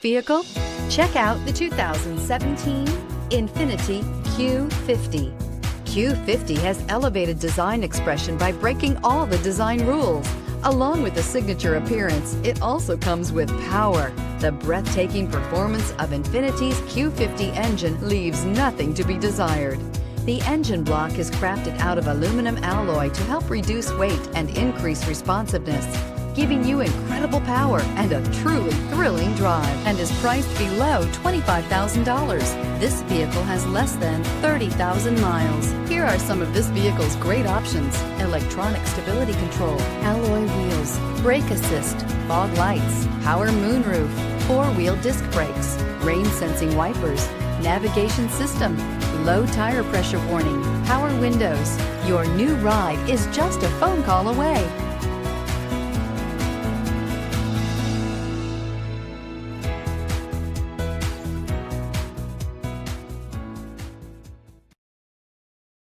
vehicle? Check out the 2017 Infiniti Q50. Q50 has elevated design expression by breaking all the design rules. Along with the signature appearance, it also comes with power. The breathtaking performance of Infiniti's Q50 engine leaves nothing to be desired. The engine block is crafted out of aluminum alloy to help reduce weight and increase responsiveness, giving you incredible power and a truly thrilling drive, and is priced below $25,000. This vehicle has less than 30,000 miles. Here are some of this vehicle's great options: electronic stability control, alloy wheels, brake assist, fog lights, power moonroof, four-wheel disc brakes, rain sensing wipers, navigation system, low tire pressure warning, power windows. Your new ride is just a phone call away.